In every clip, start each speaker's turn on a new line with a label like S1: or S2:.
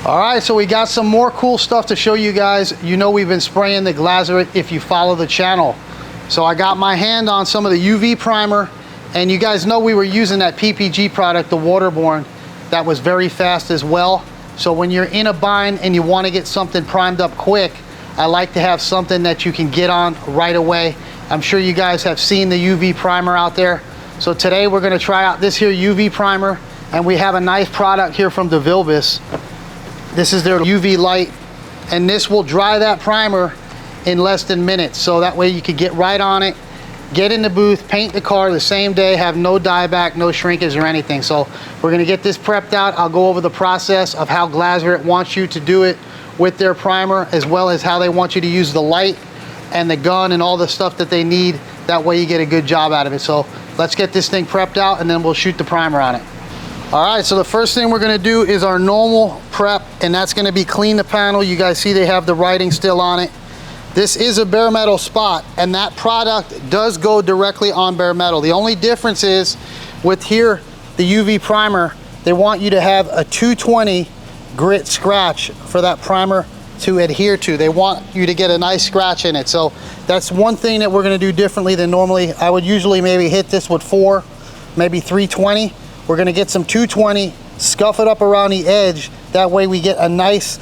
S1: All right, so we got some more cool stuff to show you guys. You know we've been spraying the Glasurit if you follow the channel. So I got my hand on some of the UV primer, and you guys know we were using that PPG product, the waterborne, that was very fast as well. So when you're in a bind and you want to get something primed up quick, I like to have something that you can get on right away. I'm sure you guys have seen the UV primer out there. So today we're going to try out this here UV primer, and we have a nice product here from DeVilbiss. This is their UV light, and this will dry that primer in less than minutes. So that way you can get right on it, get in the booth, paint the car the same day, have no dieback, no shrinkage or anything. So we're going to get this prepped out. I'll go over the process of how Glasurit wants you to do it with their primer, as well as how they want you to use the light and the gun and all the stuff that they need. That way you get a good job out of it. So let's get this thing prepped out and then we'll shoot the primer on it. All right, so the first thing we're gonna do is our normal prep, and that's gonna be clean the panel. You guys see they have the writing still on it. This is a bare metal spot, and that product does go directly on bare metal. The only difference is with here, the UV primer, they want you to have a 220 grit scratch for that primer to adhere to. They want you to get a nice scratch in it. So that's one thing that we're gonna do differently than normally. I would usually maybe hit this with 4, maybe 320. We're gonna get some 220, scuff it up around the edge. That way we get a nice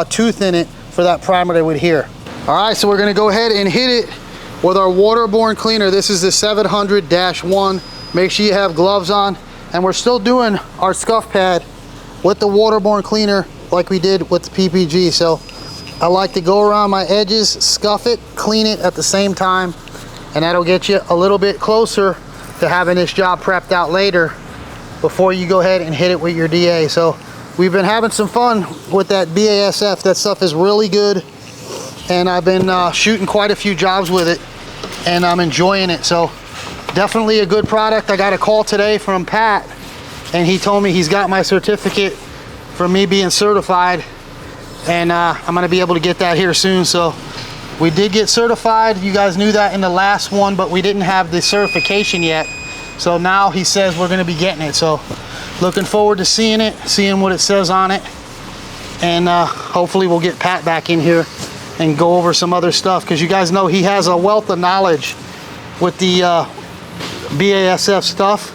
S1: tooth in it for that primer to adhere. All right, so we're gonna go ahead and hit it with our waterborne cleaner. This is the 700-1. Make sure you have gloves on. And we're still doing our scuff pad with the waterborne cleaner like we did with the PPG. So I like to go around my edges, scuff it, clean it at the same time, and that'll get you a little bit closer to having this job prepped out later before you go ahead and hit it with your DA. So we've been having some fun with that BASF. That stuff is really good, and I've been shooting quite a few jobs with it, and I'm enjoying it. So definitely a good product. I got a call today from Pat, and he told me he's got my certificate for me being certified, and I'm gonna be able to get that here soon. So we did get certified. You guys knew that in the last one, but we didn't have the certification yet. So now he says we're gonna be getting it. So looking forward to seeing it, seeing what it says on it. And hopefully we'll get Pat back in here and go over some other stuff, because you guys know he has a wealth of knowledge with the BASF stuff.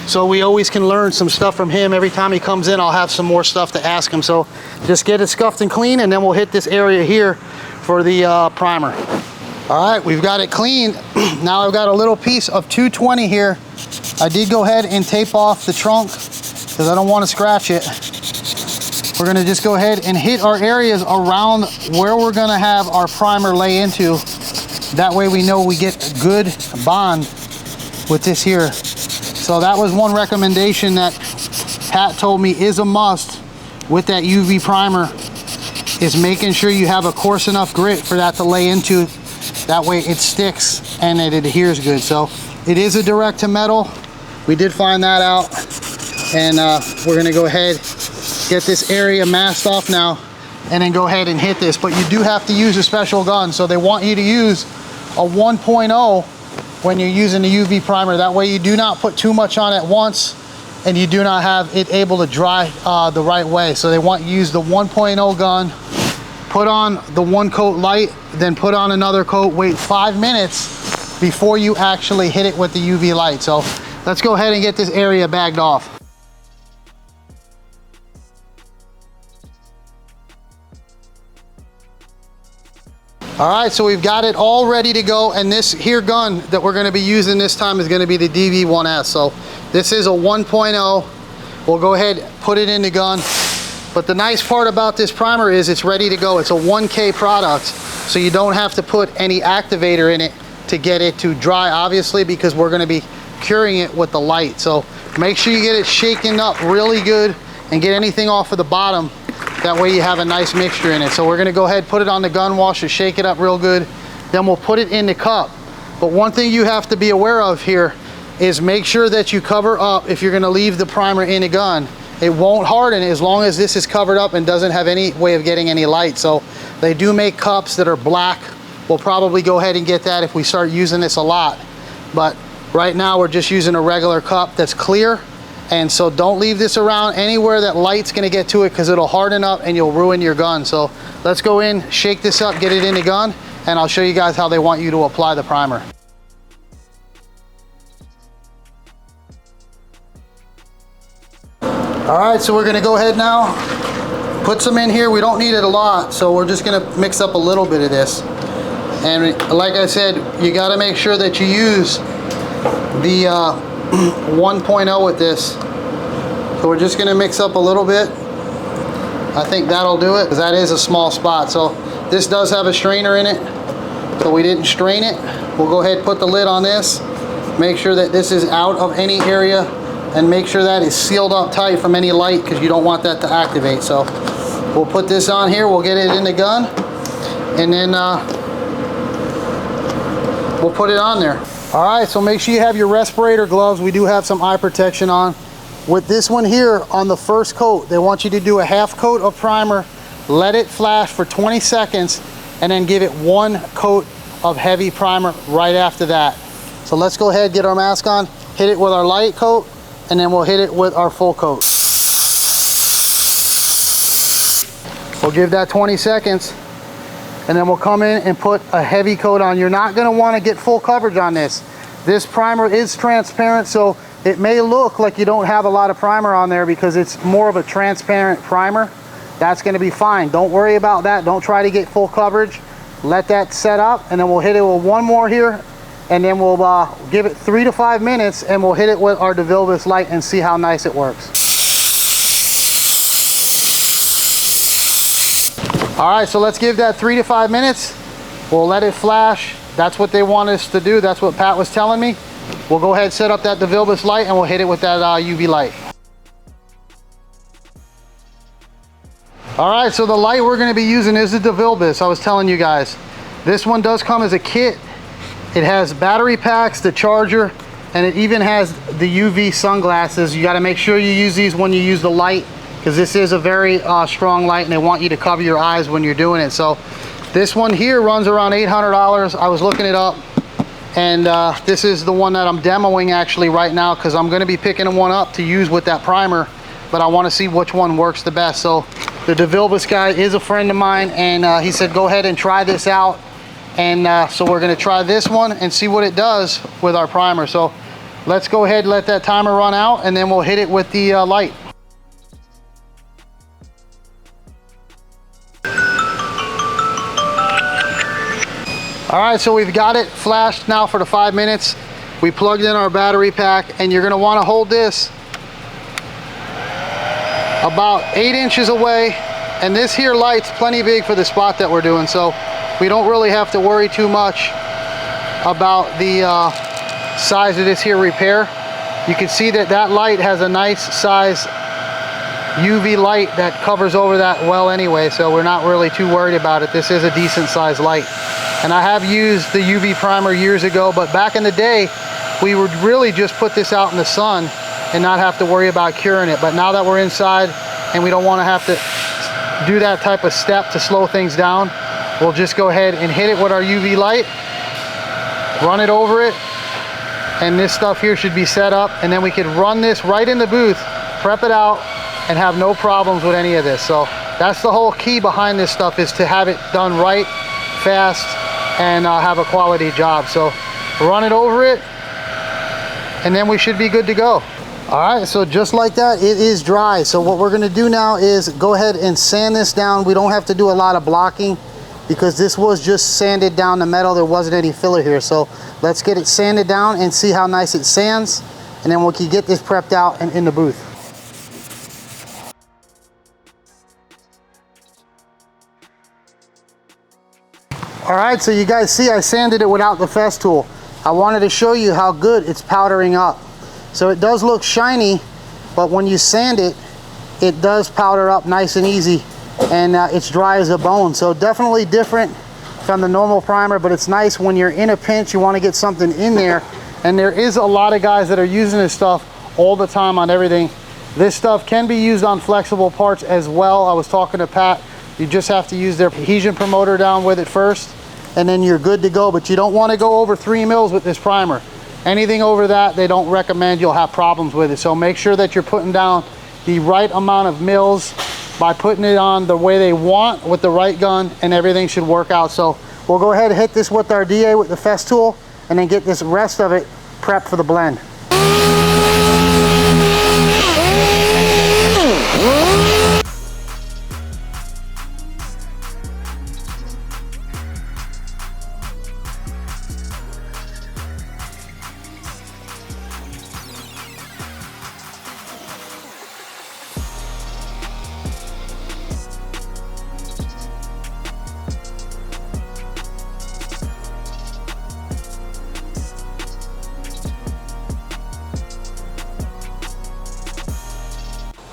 S1: So we always can learn some stuff from him. Every time he comes in, I'll have some more stuff to ask him. So just get it scuffed and clean, and then we'll hit this area here for the primer. All right, we've got it clean. Now I've got a little piece of 220 here. I did go ahead and tape off the trunk because I don't want to scratch it. We're gonna just go ahead and hit our areas around where we're gonna have our primer lay into. That way we know we get a good bond with this here. So that was one recommendation that Pat told me is a must with that UV primer, is making sure you have a coarse enough grit for that to lay into. That way it sticks and it adheres good. So it is a direct to metal. We did find that out, and we're gonna go ahead, get this area masked off now, and then go ahead and hit this. But you do have to use a special gun. So they want you to use a 1.0 when you're using the UV primer. That way you do not put too much on at once, and you do not have it able to dry the right way. So they want you to use the 1.0 gun, put on the 1 coat light, then put on another coat, wait 5 minutes before you actually hit it with the UV light. So let's go ahead and get this area bagged off. All right, so we've got it all ready to go, and this here gun that we're gonna be using this time is gonna be the DV1S. So this is a 1.0. We'll go ahead, put it in the gun. But the nice part about this primer is it's ready to go. It's a 1K product, so you don't have to put any activator in it to get it to dry, obviously, because we're gonna be curing it with the light. So make sure you get it shaken up really good and get anything off of the bottom. That way you have a nice mixture in it. So we're gonna go ahead, put it on the gun washer, shake it up real good. Then we'll put it in the cup. But one thing you have to be aware of here is make sure that you cover up if you're gonna leave the primer in the gun. It won't harden as long as this is covered up and doesn't have any way of getting any light. So they do make cups that are black. We'll probably go ahead and get that if we start using this a lot. But right now we're just using a regular cup that's clear, And so don't leave this around anywhere that light's gonna get to it, because it'll harden up and you'll ruin your gun. So let's go in, shake this up, get it in the gun, and I'll show you guys how they want you to apply the primer. All right, so we're gonna go ahead now, put some in here. We don't need it a lot, so we're just gonna mix up a little bit of this. And like I said, you gotta make sure that you use the 1.0 with this. So we're just gonna mix up a little bit. I think that'll do it, because that is a small spot. So this does have a strainer in it, so we didn't strain it. We'll go ahead and put the lid on this. Make sure that this is out of any area, and make sure that is sealed up tight from any light, because you don't want that to activate. So we'll put this on here, we'll get it in the gun, and then we'll put it on there. All right, so make sure you have your respirator gloves. We do have some eye protection on. With this one here, on the first coat, they want you to do a half coat of primer, let it flash for 20 seconds, and then give it 1 coat of heavy primer right after that. So let's go ahead, get our mask on, hit it with our light coat, and then we'll hit it with our full coat. We'll give that 20 seconds, and then we'll come in and put a heavy coat on. You're not gonna wanna get full coverage on this. This primer is transparent, so it may look like you don't have a lot of primer on there because it's more of a transparent primer. That's gonna be fine. Don't worry about that. Don't try to get full coverage. Let that set up, and then we'll hit it with one more here, and then we'll give it 3 to 5 minutes, and we'll hit it with our DeVilbiss light and see how nice it works. All right, so let's give that 3 to 5 minutes. We'll let it flash. That's what they want us to do. That's what Pat was telling me. We'll go ahead and set up that DeVilbiss light, and we'll hit it with that UV light. All right, so the light we're gonna be using is the DeVilbiss. I was telling you guys. This one does come as a kit. It has battery packs, the charger, and it even has the UV sunglasses. You gotta make sure you use these when you use the light, because this is a very strong light, and they want you to cover your eyes when you're doing it. So this one here runs around $800. I was looking it up, and this is the one that I'm demoing actually right now, because I'm gonna be picking one up to use with that primer, but I wanna see which one works the best. So the DeVilbiss guy is a friend of mine, and he said, go ahead and try this out. And so we're gonna try this one and see what it does with our primer. So let's go ahead and let that timer run out, and then we'll hit it with the light. All right, so we've got it flashed now for the 5 minutes. We plugged in our battery pack, and you're gonna wanna hold this about 8 inches away. And this here light's plenty big for the spot that we're doing, so we don't really have to worry too much about the size of this here repair. You can see that that light has a nice size UV light that covers over that well anyway, so we're not really too worried about it. This is a decent sized light. And I have used the UV primer years ago, but back in the day, we would really just put this out in the sun and not have to worry about curing it. But now that we're inside and we don't want to have to do that type of step to slow things down, we'll just go ahead and hit it with our UV light, run it over it, and this stuff here should be set up, and then we could run this right in the booth, prep it out, and have no problems with any of this. So that's the whole key behind this stuff, is to have it done right, fast, and have a quality job. So run it over it, and then we should be good to go. All right, so just like that, it is dry. So what we're gonna do now is go ahead and sand this down. We don't have to do a lot of blocking, because this was just sanded down the metal. There wasn't any filler here. So let's get it sanded down and see how nice it sands, and then we can get this prepped out and in the booth. All right, so you guys see I sanded it without the Festool. I wanted to show you how good it's powdering up. So it does look shiny, but when you sand it, it does powder up nice and easy, and it's dry as a bone. So definitely different from the normal primer, but it's nice when you're in a pinch, you want to get something in there. And there is a lot of guys that are using this stuff all the time on everything. This stuff can be used on flexible parts as well. I was talking to Pat, you just have to use their adhesion promoter down with it first, and then you're good to go. But you don't want to go over 3 mils with this primer. Anything over that, they don't recommend. You'll have problems with it. So make sure that you're putting down the right amount of mils by putting it on the way they want with the right gun, and everything should work out. So we'll go ahead and hit this with our DA with the Festool, and then get this rest of it prepped for the blend.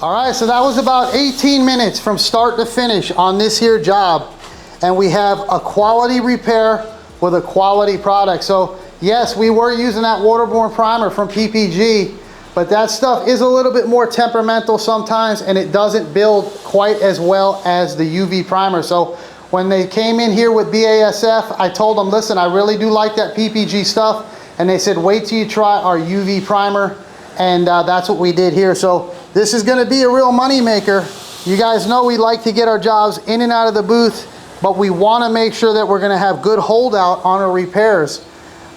S1: All right, so that was about 18 minutes from start to finish on this here job. And we have a quality repair with a quality product. So yes, we were using that waterborne primer from PPG, but that stuff is a little bit more temperamental sometimes, and it doesn't build quite as well as the UV primer. So when they came in here with BASF, I told them, listen, I really do like that PPG stuff. And they said, wait till you try our UV primer. And that's what we did here. So this is gonna be a real money maker. You guys know we like to get our jobs in and out of the booth, but we wanna make sure that we're gonna have good holdout on our repairs.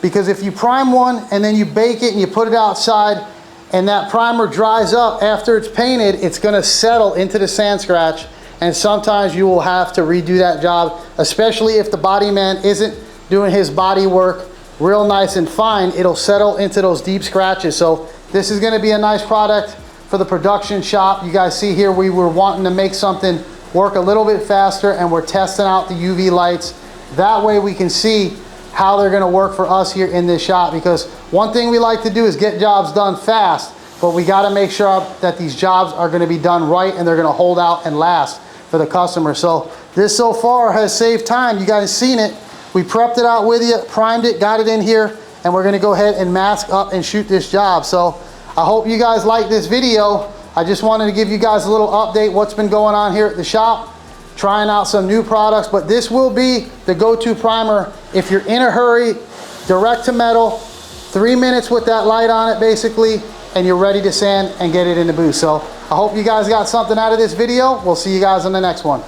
S1: Because if you prime one and then you bake it and you put it outside and that primer dries up after it's painted, it's gonna settle into the sand scratch. And sometimes you will have to redo that job, especially if the body man isn't doing his body work real nice and fine, it'll settle into those deep scratches. So this is gonna be a nice product for the production shop. You guys see here, we were wanting to make something work a little bit faster, and we're testing out the UV lights. That way we can see how they're gonna work for us here in this shop, because one thing we like to do is get jobs done fast, but we gotta make sure that these jobs are gonna be done right and they're gonna hold out and last for the customer. So this so far has saved time. You guys seen it. We prepped it out with you, primed it, got it in here, and we're gonna go ahead and mask up and shoot this job. So I hope you guys like this video. I just wanted to give you guys a little update what's been going on here at the shop, trying out some new products, but this will be the go-to primer if you're in a hurry, direct to metal, 3 minutes with that light on it basically, and you're ready to sand and get it in the booth. So I hope you guys got something out of this video. We'll see you guys in the next one.